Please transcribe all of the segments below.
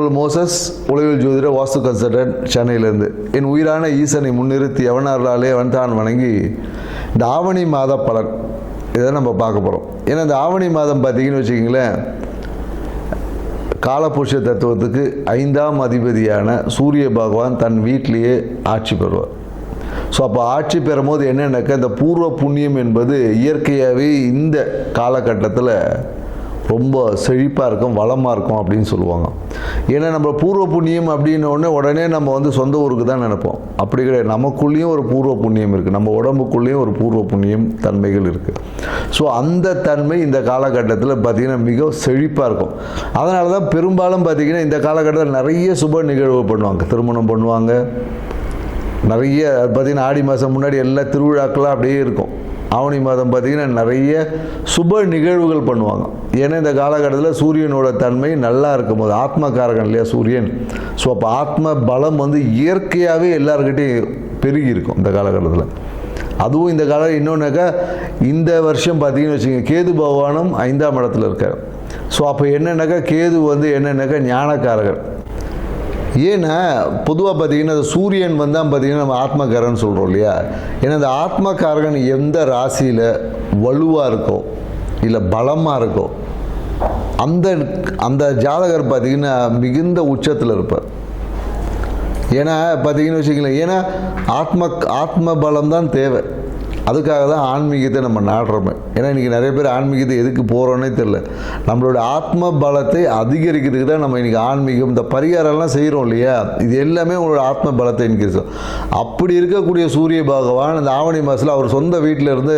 உங்கள் மோசஸ் உலகில் ஜோதிட வாஸ்து கன்சல்டன்ட் சென்னையிலேருந்து. என் உயிரான ஈசனை முன்னிறுத்தி எவனாலே அவன் தான் வணங்கி இந்த ஆவணி மாத பலன் இதை நம்ம பார்க்க போகிறோம். ஏன்னா இந்த ஆவணி மாதம் பார்த்தீங்கன்னு வச்சுக்கிங்களேன், காலபுருஷ தத்துவத்துக்கு 5ஆம் அதிபதியான சூரிய பகவான் தன் வீட்டிலேயே ஆட்சி பெறுவார். ஸோ அப்போ ஆட்சி பெறும் போது என்னென்னாக்கா, இந்த பூர்வ புண்ணியம் என்பது இயற்கையாகவே இந்த காலகட்டத்தில் ரொம்ப செழிப்பாக இருக்கும், வளமாக இருக்கும் அப்படின்னு சொல்லுவாங்க. ஏன்னா நம்ம பூர்வ புண்ணியம் அப்படின்னோடனே உடனே நம்ம சொந்த ஊருக்கு தான் நினைப்போம். அப்படி கிடையாது. நமக்குள்ளேயும் ஒரு பூர்வ புண்ணியம் இருக்குது, நம்ம உடம்புக்குள்ளேயும் ஒரு பூர்வ புண்ணியம் தன்மைகள் இருக்குது. ஸோ அந்த தன்மை இந்த காலகட்டத்தில் பார்த்திங்கன்னா மிக செழிப்பாக இருக்கும். அதனால தான் பெரும்பாலும் பார்த்திங்கன்னா இந்த காலகட்டத்தில் நிறைய சுப நிகழ்வு பண்ணுவாங்க, திருமணம் பண்ணுவாங்க. நிறைய பார்த்திங்கன்னா ஆடி மாதம் முன்னாடி எல்லா திருவிழாக்கெல்லாம் அப்படியே இருக்கும். ஆவணி மாதம் பார்த்திங்கன்னா நிறைய சுப நிகழ்வுகள் பண்ணுவாங்க. ஏன்னா இந்த காலகட்டத்தில் சூரியனோட தன்மை நல்லா இருக்கும் போது, ஆத்மகாரகன் இல்லையா சூரியன். ஸோ அப்போ ஆத்ம பலம் இயற்கையாகவே எல்லாருக்கிட்டையும் பெருகி இருக்கும் இந்த காலகட்டத்தில். அதுவும் இந்த காலம் இன்னொன்றாக்கா, இந்த வருஷம் பார்த்திங்கன்னு வச்சுக்கோங்க, கேது பகவானும் 5ஆம் இடத்துல இருக்கார். ஸோ அப்போ என்னென்னாக்கா, கேது என்னென்னாக்கா ஞானக்காரகர். ஏன்னா பொதுவாக பார்த்திங்கன்னா அந்த சூரியன் தான் பார்த்திங்கன்னா நம்ம ஆத்மகாரன் சொல்கிறோம் இல்லையா. ஏன்னா இந்த ஆத்மகாரகன் எந்த ராசியில் வலுவாக இருக்கோ இல்லை பலமாக இருக்கோ அந்த அந்த ஜாதகர் பார்த்திங்கன்னா மிகுந்த உச்சத்தில் இருப்பார். ஏன்னா பார்த்திங்கன்னு வச்சுக்கலாம், ஏன்னா ஆத்ம பலம் தான் தேவை. அதுக்காக தான் ஆன்மீகத்தை நம்ம நாடுறோமே. ஏன்னா இன்றைக்கி நிறைய பேர் ஆன்மீகத்தை எதுக்கு போகிறோன்னே தெரில. நம்மளோட ஆத்ம பலத்தை அதிகரிக்கிறதுக்கு தான் நம்ம இன்றைக்கி ஆன்மீகம் இந்த பரிகாரம்லாம் செய்கிறோம் இல்லையா. இது எல்லாமே உங்களோட ஆத்ம பலத்தை இன்க்ரீஸ். அப்படி இருக்கக்கூடிய சூரிய பகவான் இந்த ஆவணி மாதத்தில் அவர் சொந்த வீட்டில் இருந்து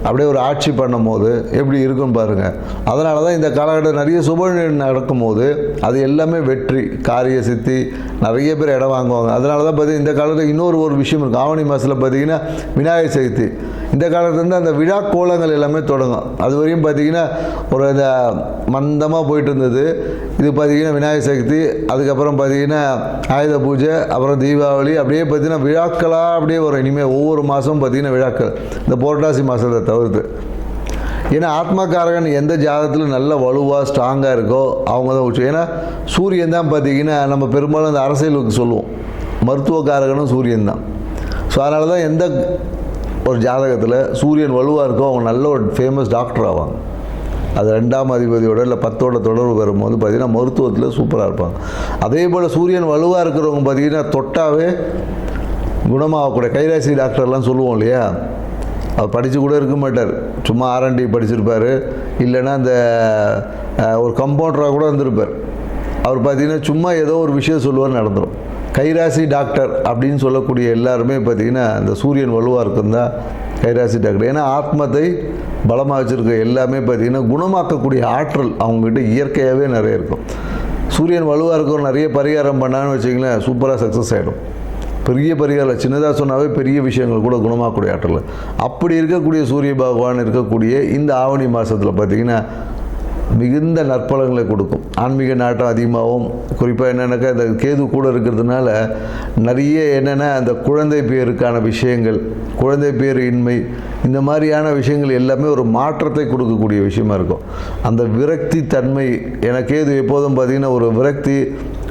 அப்படியே ஒரு ஆட்சி பண்ணும் போது எப்படி இருக்குன்னு பாருங்கள். அதனால தான் இந்த காலகட்டம் நிறைய சுப நடக்கும் போது அது எல்லாமே வெற்றி, காரிய சித்தி, நிறைய பேர் இடம் வாங்குவாங்க. அதனால தான் பார்த்தீங்கன்னா இந்த காலத்தில் இன்னொரு விஷயம் இருக்குது. ஆவணி மாதத்தில் பார்த்திங்கன்னா விநாயகர் சதுர்த்தி. இந்த காலத்துலேருந்து அந்த விழா கோலங்கள் எல்லாமே தொடங்கும். அது வரையும் பார்த்திங்கன்னா ஒரு இந்த மந்தமாக போயிட்டு இருந்தது. இது பார்த்திங்கன்னா விநாயகர் சதுர்த்தி, அதுக்கப்புறம் பார்த்திங்கன்னா ஆயுத பூஜை, அப்புறம் தீபாவளி, அப்படியே பார்த்திங்கன்னா விழாக்களாக அப்படியே வரும். இனிமேல் ஒவ்வொரு மாதமும் பார்த்திங்கன்னா விழாக்கள், இந்த புரட்டாசி மாதத்தை தவிர்த்து. ஏன்னா ஆத்மகாரகன் எந்த ஜாதகத்தில் நல்ல வலுவாக ஸ்ட்ராங்காக இருக்கோ அவங்க தான் உச்சம். ஏன்னா சூரியன் தான் பார்த்திங்கன்னா நம்ம பெரும்பாலும் அந்த அரசியலுக்கு சொல்லுவோம், மருத்துவக்காரகனும் சூரியன் தான். ஸோ அதனால தான் எந்த ஒரு ஜாதகத்தில் சூரியன் வலுவாக இருக்கோ அவங்க நல்ல ஒரு ஃபேமஸ் டாக்டர் ஆவாங்க. அது 2ஆம் அதிபதியோட இல்லை 10ஓட தொடர்பு வரும்போது பார்த்திங்கன்னா மருத்துவத்தில் சூப்பராக இருப்பாங்க. அதே போல் சூரியன் வலுவாக இருக்கிறவங்க பார்த்திங்கன்னா தொட்டாவே குணமாகக்கூடிய கைராசி டாக்டர்லாம் சொல்லுவோம் இல்லையா. அவர் படித்து கூட இருக்க மாட்டார், சும்மா R&D படிச்சிருப்பார், இல்லைன்னா அந்த ஒரு கம்பவுண்டராக கூட இருந்திருப்பார். அவர் பார்த்திங்கன்னா சும்மா ஏதோ ஒரு விஷயம் சொல்லுவார், நடந்துடும். கைராசி டாக்டர் அப்படின்னு சொல்லக்கூடிய எல்லாருமே பார்த்திங்கன்னா இந்த சூரியன் வலுவாக இருக்கும் தான் கைராசி டாக்டர். ஏன்னா ஆத்மத்தை பலமாக வச்சுருக்க எல்லாமே பார்த்திங்கன்னா குணமாக்கக்கூடிய ஆற்றல் அவங்ககிட்ட இயற்கையாகவே நிறைய இருக்கும். சூரியன் வலுவாக இருக்கிற நிறைய பரிகாரம் பண்ணான்னு வச்சிங்களேன், சூப்பராக சக்ஸஸ் ஆகிடும். பெரிய பரிகாரம் சின்னதாக சொன்னாவே பெரிய விஷயங்கள் கூட குணமாக்கக்கூடிய ஆற்றல். அப்படி இருக்கக்கூடிய சூரிய பகவான் இருக்கக்கூடிய இந்த ஆவணி மாதத்தில் பார்த்திங்கன்னா மிகுந்த நற்பலங்களை கொடுக்கும். ஆன்மீக நாட்டம் அதிகமாகவும், குறிப்பாக என்னென்னாக்கா இந்த கேது கூட இருக்கிறதுனால நிறைய என்னென்னா அந்த குழந்தை பேருக்கான விஷயங்கள், குழந்தை பேர் இன்மை, இந்த மாதிரியான விஷயங்கள் எல்லாமே ஒரு மாற்றத்தை கொடுக்கக்கூடிய விஷயமா இருக்கும். அந்த விரக்தி தன்மை, எனக்கு கேது எப்போதும் பார்த்திங்கன்னா ஒரு விரக்தி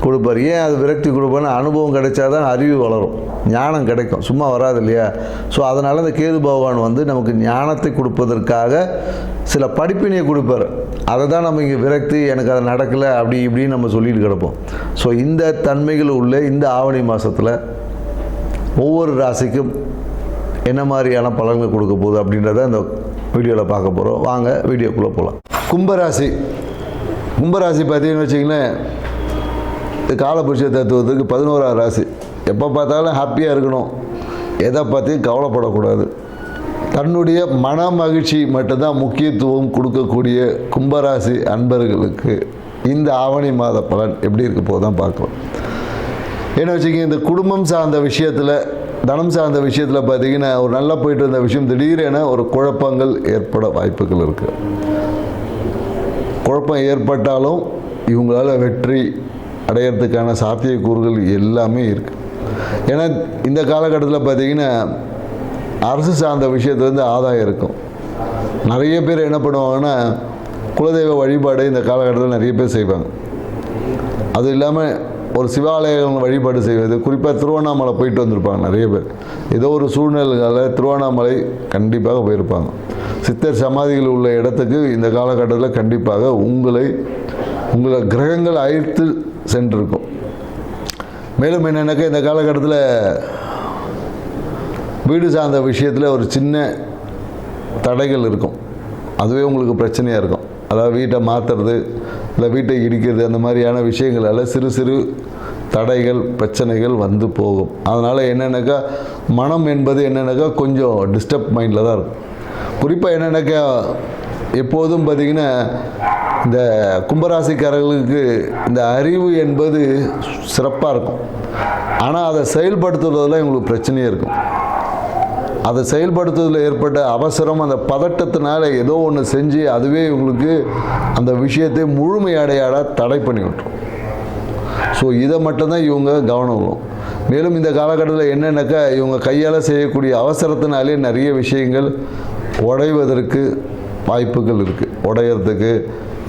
கொடுப்பார். ஏன் அது விரக்தி கொடுப்பார்னா, அனுபவம் கிடைச்சா தான் அறிவு வளரும், ஞானம் கிடைக்கும், சும்மா வராது இல்லையா. ஸோ அதனால் இந்த கேது பகவான் நமக்கு ஞானத்தை கொடுப்பதற்காக சில படிப்பினையை கொடுப்பார். அதை தான் நம்ம இங்கே விரக்தி, எனக்கு அது நடக்கலை அப்படி இப்படின்னு நம்ம சொல்லிட்டு கிடப்போம். ஸோ இந்த தன்மைகள் உள்ள இந்த ஆவணி மாதத்தில் ஒவ்வொரு ராசிக்கும் என்ன மாதிரியான பலன்கள் கொடுக்க போகுது அப்படின்றத இந்த வீடியோவில் பார்க்க போகிறோம். வாங்க வீடியோக்குள்ளே போகலாம். கும்பராசி பார்த்தீங்கன்னு வச்சிங்களேன், காலபுருஷ தத்துவத்துக்கு 11ஆம் ராசி. எப்போ பார்த்தாலும் ஹாப்பியாக இருக்கணும், எதை பற்றியும் கவலைப்படக்கூடாது, தன்னுடைய மன மகிழ்ச்சி மட்டும்தான் முக்கியத்துவம் கொடுக்கக்கூடிய கும்பராசி அன்பர்களுக்கு இந்த ஆவணி மாத பலன் எப்படி இருக்க போதுதான் பார்க்கலாம். ஏன்னா வச்சுக்கிங்க, இந்த குடும்பம் சார்ந்த விஷயத்தில், தனம் சார்ந்த விஷயத்தில் பார்த்திங்கன்னா ஒரு நல்லா போயிட்டு இருந்த விஷயம் திடீரென ஒரு குழப்பங்கள் ஏற்பட வாய்ப்புகள் இருக்குது. குழப்பம் ஏற்பட்டாலும் இவங்களால் வெற்றி அடையிறதுக்கான சாத்தியக்கூறுகள் எல்லாமே இருக்குது. ஏன்னா இந்த காலகட்டத்தில் பார்த்திங்கன்னா அரசு சார்ந்த விஷயத்துலேருந்து ஆதாயம் இருக்கும். நிறைய பேர் என்ன பண்ணுவாங்கன்னா, குலதெய்வ வழிபாடு இந்த காலகட்டத்தில் நிறைய பேர் செய்வாங்க. அது இல்லாமல் ஒரு சிவாலயங்கள் வழிபாடு செய்வது, குறிப்பாக திருவண்ணாமலை போயிட்டு வந்திருப்பாங்க நிறைய பேர். ஏதோ ஒரு சூழ்நிலையால் திருவண்ணாமலை கண்டிப்பாக போயிருப்பாங்க. சித்தர் சமாதிகள் உள்ள இடத்துக்கு இந்த காலகட்டத்தில் கண்டிப்பாக உங்களை கிரகங்கள் அழைத்து சென்றிருக்கும். மேலும் என்னென்னாக்கா இந்த காலகட்டத்தில் வீடு சார்ந்த விஷயத்தில் ஒரு சின்ன தடைகள் இருக்கும். அதுவே உங்களுக்கு பிரச்சனையாக இருக்கும். அதாவது வீட்டை மாற்றுறது இல்லை வீட்டை இடிக்கிறது, அந்த மாதிரியான விஷயங்களால் சிறு சிறு தடைகள் பிரச்சனைகள் வந்து போகும். அதனால் என்னென்னாக்கா மனம் என்பது என்னென்னாக்கா கொஞ்சம் டிஸ்டர்ப் மைண்டில் தான் இருக்கும். குறிப்பாக என்னென்னாக்கா எப்போதும் பார்த்திங்கன்னா இந்த கும்பராசிக்காரர்களுக்கு இந்த அறிவு என்பது சிறப்பாக இருக்கும். ஆனால் அதை செயல்படுத்துவதில் இவங்களுக்கு பிரச்சனையே இருக்கும். அதை செயல்படுத்துவதில் ஏற்பட்ட அவசரம், அந்த பதட்டத்தினால ஏதோ ஒன்று செஞ்சு அதுவே இவங்களுக்கு அந்த விஷயத்தை முழுமையடையாட தடை பண்ணி விட்டுரும். ஸோ இதை மட்டும்தான் இவங்க கவனம் வரும். மேலும் இந்த காலகட்டத்தில் என்னென்னாக்கா இவங்க கையால் செய்யக்கூடிய அவசரத்தினாலே நிறைய விஷயங்கள் உடைவதற்கு வாய்ப்புகள் இருக்குது. உடையிறதுக்கு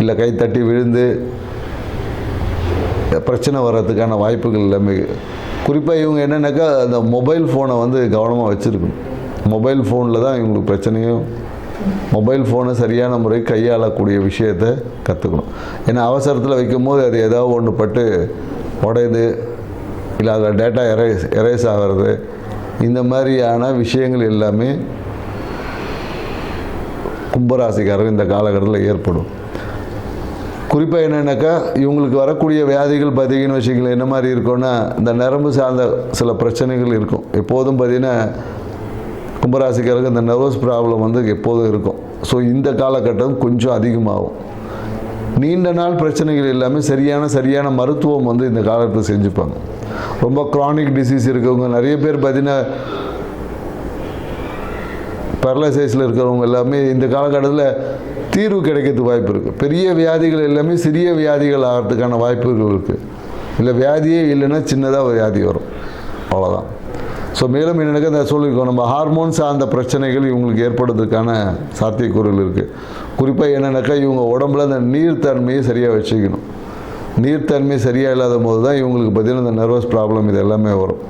இல்லை கை தட்டி விழுந்து பிரச்சனை வர்றதுக்கான வாய்ப்புகள் எல்லாமே. குறிப்பாக இவங்க என்னென்னாக்கா அந்த மொபைல் ஃபோனை வந்து கவனமாக வச்சுருக்கணும். மொபைல் ஃபோனில் தான் இவங்களுக்கு பிரச்சனையும். மொபைல் ஃபோனை சரியான முறை கையாளக்கூடிய விஷயத்தை கற்றுக்கணும். ஏன்னா அவசரத்தில் வைக்கும் போது அது ஏதாவது ஒன்று பட்டு உடையுது, இல்லை அதில் டேட்டா எரேஸ் ஆகிறது, இந்த மாதிரியான விஷயங்கள் எல்லாமே கும்பராசிக்காரர்கள் இந்த காலகட்டத்தில் ஏற்படும். குறிப்பாக என்னென்னாக்கா இவங்களுக்கு வரக்கூடிய வியாதிகள் பார்த்திங்கன்னு வச்சுக்கல என்ன மாதிரி இருக்கும்னா இந்த நரம்பு சார்ந்த சில பிரச்சனைகள் இருக்கும். எப்போதும் பார்த்திங்கன்னா கும்பராசிக்காரருக்கு இந்த நர்வஸ் ப்ராப்ளம் வந்து எப்போதும் இருக்கும். ஸோ இந்த காலகட்டம் கொஞ்சம் அதிகமாகும். நீண்ட நாள் பிரச்சனைகள் எல்லாமே சரியான மருத்துவம் வந்து இந்த காலத்தில் செஞ்சுப்பாங்க. ரொம்ப க்ரானிக் டிசீஸ் இருக்கவங்க நிறைய பேர் பார்த்திங்கன்னா பேரலைசைஸில் இருக்கிறவங்க எல்லாமே இந்த காலகட்டத்தில் தீர்வு கிடைக்கிறதுக்கு வாய்ப்பு இருக்குது. பெரிய வியாதிகள் எல்லாமே சிறிய வியாதிகள் ஆகிறதுக்கான வாய்ப்புகள் இருக்குது. இல்லை வியாதியே இல்லைன்னா சின்னதாக ஒரு வியாதி வரும், அவ்வளோதான். ஸோ மேலும் என்னென்னாக்கா இந்த சொல்லியிருக்கோம், நம்ம ஹார்மோன் சார்ந்த பிரச்சனைகள் இவங்களுக்கு ஏற்படுறதுக்கான சாத்தியக்கூறுகள் இருக்குது. குறிப்பாக என்னென்னாக்கா இவங்க உடம்புல அந்த நீர்த்தன்மையை சரியாக வச்சுக்கணும். நீர்த்தன்மை சரியாக இல்லாத போது தான் இவங்களுக்கு பார்த்திங்கன்னா இந்த நர்வஸ் ப்ராப்ளம் இது எல்லாமே வரும்.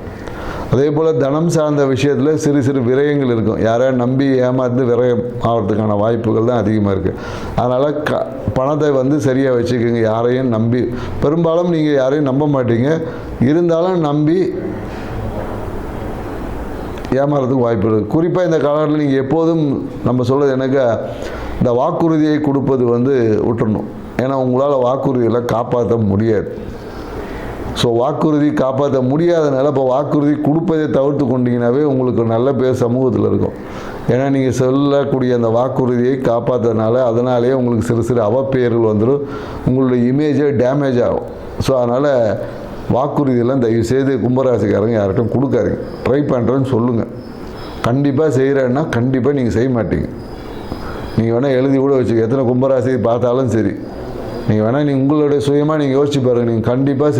அதே போல் தனம் சார்ந்த விஷயத்தில் சிறு விரயங்கள் இருக்கும். யாரையும் நம்பி ஏமாந்து விரயம் ஆகிறதுக்கான வாய்ப்புகள் தான் அதிகமாக இருக்குது. அதனால் பணத்தை வந்து சரியாக வச்சுக்கோங்க. யாரையும் நம்பி, பெரும்பாலும் நீங்கள் யாரையும் நம்ப மாட்டீங்க, இருந்தாலும் நம்பி ஏமாறதுக்கு வாய்ப்பு இருக்குது. குறிப்பாக இந்த காலத்தில் நீங்கள் எப்போதும் நம்ம சொல்கிறது எனக்கு இந்த வாக்குறுதியை கொடுப்பது வந்து விட்டுறணும். ஏன்னா உங்களால் வாக்குறுதியெல்லாம் காப்பாற்ற முடியாது. ஸோ வாக்குறுதி காப்பாற்ற முடியாதனால இப்போ வாக்குறுதி கொடுப்பதை தவிர்த்து கொண்டீங்கன்னாவே உங்களுக்கு நல்ல பேர் சமூகத்தில் இருக்கும். ஏன்னா நீங்கள் சொல்லக்கூடிய அந்த வாக்குறுதியை காப்பாற்றுறதுனால அதனாலேயே உங்களுக்கு சிறு அவப்பெயர்கள் வந்துடும், உங்களுடைய இமேஜே டேமேஜ் ஆகும். ஸோ அதனால் வாக்குறுதியெல்லாம் தயவுசெய்து கும்பராசிக்காரங்க யார்கிட்டும் கொடுக்காதீங்க. ட்ரை பண்ணுறேன்னு சொல்லுங்கள். கண்டிப்பாக செய்கிறேன்னா கண்டிப்பாக நீங்கள் செய்ய மாட்டீங்க. நீங்கள் வேணால் எழுதி கூட வச்சுக்க, எத்தனை கும்பராசி பார்த்தாலும் சரி, நீங்கள் வேணால் உங்களுடைய சுயமாக நீங்கள் யோசிச்சு பாருங்கள். நீங்கள் கண்டிப்பாக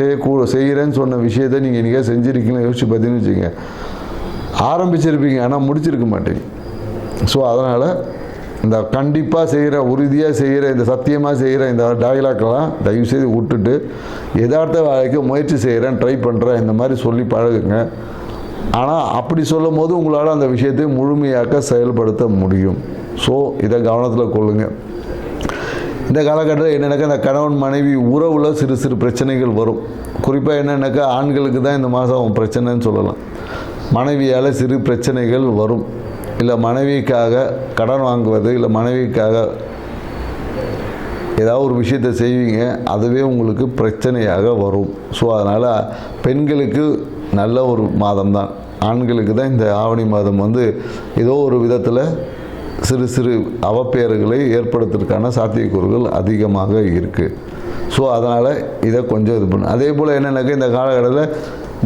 செய்கிறேன்னு சொன்ன விஷயத்தை நீங்கள் இன்றைக்கே செஞ்சுருக்கீங்களா யோசிச்சு பார்த்தீங்கன்னு வச்சுங்க, ஆரம்பிச்சிருப்பீங்க ஆனால் முடிச்சிருக்க மாட்டீங்க. ஸோ அதனால் இந்த கண்டிப்பாக செய்கிற, உறுதியாக செய்கிற, இந்த சத்தியமாக செய்கிற இந்த டயலாக்லாம் தயவுசெய்து விட்டுட்டு யதார்த்த வாழ்க்கைக்கு முயற்சி செய்கிறேன், ட்ரை பண்ணுறேன், இந்த மாதிரி சொல்லி பழகுங்க. ஆனால் அப்படி சொல்லும் போது உங்களால் அந்த விஷயத்தை முழுமையாக்க செயல்படுத்த முடியும். ஸோ இதை கவனத்தில் கொள்ளுங்கள். இந்த காலகட்டத்தில் என்னென்னாக்கா இந்த கணவன் மனைவி உறவில் சிறு பிரச்சனைகள் வரும். குறிப்பாக என்னென்னாக்கா ஆண்களுக்கு தான் இந்த மாதம் பிரச்சனைன்னு சொல்லலாம். மனைவியால் சிறு பிரச்சனைகள் வரும். இல்லை மனைவிக்காக கடன் வாங்குவது, இல்லை மனைவிக்காக ஏதாவது ஒரு விஷயத்தை செய்வீங்க, அதுவே உங்களுக்கு பிரச்சனையாக வரும். ஸோ அதனால் பெண்களுக்கு நல்ல ஒரு மாதம் தான். ஆண்களுக்கு தான் இந்த ஆவணி மாதம் வந்து ஏதோ ஒரு விதத்தில் சிறு அவப்பெயர்களை ஏற்படுத்துறதுக்கான சாத்தியக்கூறுகள் அதிகமாக இருக்குது. ஸோ அதனால் இதை கொஞ்சம் இது பண்ணு. அதே போல் என்னென்னாக்கா இந்த காலகட்டத்தில்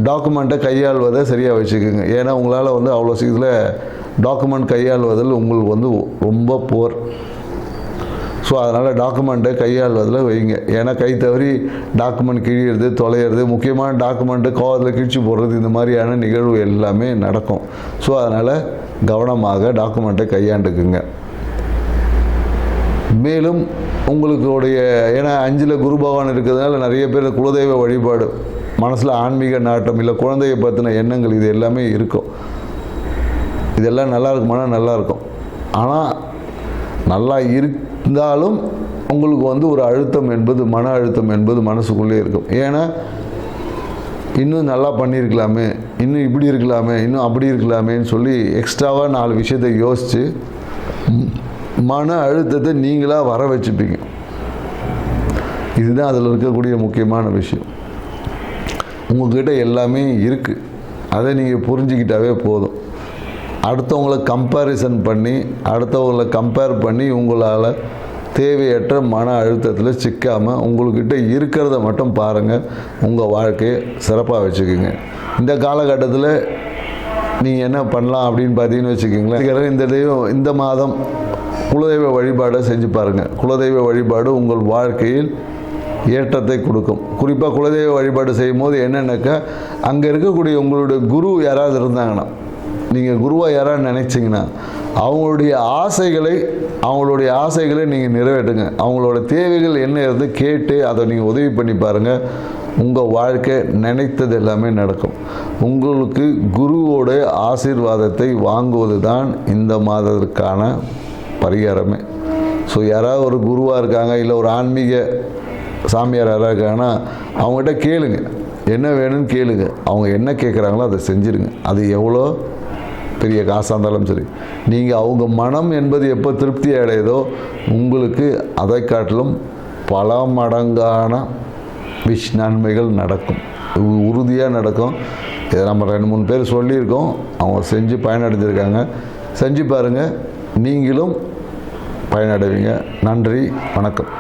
டாக்குமெண்ட்டை கையாள்வதை சரியாக வச்சுக்கோங்க. ஏன்னா உங்களால் வந்து அவ்வளோ சீக்கிரத்தில் டாக்குமெண்ட் கையாள்வதில் உங்களுக்கு வந்து ரொம்ப புவர். ஸோ அதனால் டாக்குமெண்ட்டை கையாள்வதில் வைங்க. ஏன்னா கை தவறி டாக்குமெண்ட் கிழியிறது, தொலைகிறது, முக்கியமான டாக்குமெண்ட்டு கோவத்தில் கிழிச்சு போடுறது, இந்த மாதிரியான நிகழ்வு எல்லாமே நடக்கும். ஸோ அதனால் கவனமாக டாக்குமெண்ட்டை கையாண்டுக்குங்க. மேலும் உங்களுடைய ஏன்னா 5ல் குரு பகவான் இருக்கிறதுனால நிறைய பேர் குலதெய்வ வழிபாடு, மனசில் ஆன்மீக நாட்டம், இல்லை குழந்தையை பற்றின எண்ணங்கள், இது எல்லாமே இருக்கும். இதெல்லாம் நல்லா இருக்குமானா நல்லா இருக்கும். ஆனால் நல்லா இருந்தாலும் உங்களுக்கு ஒரு அழுத்தம் என்பது, மன அழுத்தம் என்பது மனசுக்குள்ளே இருக்கும். ஏன்னா இன்னும் நல்லா பண்ணியிருக்கலாமே, இன்னும் இப்படி இருக்கலாமே, இன்னும் அப்படி இருக்கலாமேன்னு சொல்லி எக்ஸ்ட்ராவாக 4 விஷயத்தை யோசித்து மன அழுத்தத்தை நீங்களாக வர வச்சுப்பீங்க. இதுதான் அதில் இருக்கக்கூடிய முக்கியமான விஷயம். உங்கள்கிட்ட எல்லாமே இருக்குது, அதை நீங்கள் புரிஞ்சுக்கிட்டாவே போதும். அடுத்தவங்களை கம்பேரிசன் பண்ணி, அடுத்தவங்களை கம்பேர் பண்ணி உங்களால் தேவையற்ற மன அழுத்தத்தில் சிக்காமல் உங்கள்கிட்ட இருக்கிறத மட்டும் பாருங்கள். உங்கள் வாழ்க்கையை சிறப்பாக வச்சுக்கோங்க. இந்த காலகட்டத்தில் நீங்கள் என்ன பண்ணலாம் அப்படின்னு பார்த்தீங்கன்னு வச்சுக்கோங்களேன், இந்த மாதம் குலதெய்வ வழிபாடை செஞ்சு பாருங்கள். குலதெய்வ வழிபாடு உங்கள் வாழ்க்கையில் ஏற்றத்தை கொடுக்கும். குறிப்பாக குலதெய்வ வழிபாடு செய்யும் போது என்னென்னாக்கா, அங்கே இருக்கக்கூடிய உங்களுடைய குரு யாராவது இருந்தாங்கன்னா, நீங்கள் குருவாக யாராவது நினைச்சிங்கன்னா அவங்களுடைய ஆசைகளை நீங்கள் நிறைவேற்றுங்க. அவங்களோட தேவைகள் என்ன இருந்து கேட்டு அதை நீங்கள் உதவி பண்ணி பாருங்கள். உங்கள் வாழ்க்கை நினைத்தது எல்லாமே நடக்கும். உங்களுக்கு குருவோட ஆசீர்வாதத்தை வாங்குவது தான் இந்த மாதத்திற்கான பரிகாரமே. ஸோ யாராவது ஒரு குருவாக இருக்காங்க, இல்லை ஒரு ஆன்மீக சாமியார் யாராக இருக்காங்கன்னா அவங்ககிட்ட கேளுங்க, என்ன வேணும்னு கேளுங்க. அவங்க என்ன கேட்குறாங்களோ அதை செஞ்சுருங்க. அது எவ்வளோ பெரிய காசாக இருந்தாலும் சரி. நீங்கள் அவங்க மனம் என்பது எப்போ திருப்தி அடையுதோ உங்களுக்கு அதை காட்டிலும் பல மடங்கான நன்மைகள் நடக்கும், உறுதியாக நடக்கும். இதை நம்ம 2-3 பேர் சொல்லியிருக்கோம், அவங்க செஞ்சு பயனடைஞ்சிருக்காங்க. செஞ்சு பாருங்கள், நீங்களும் பயனடைவீங்க. நன்றி, வணக்கம்.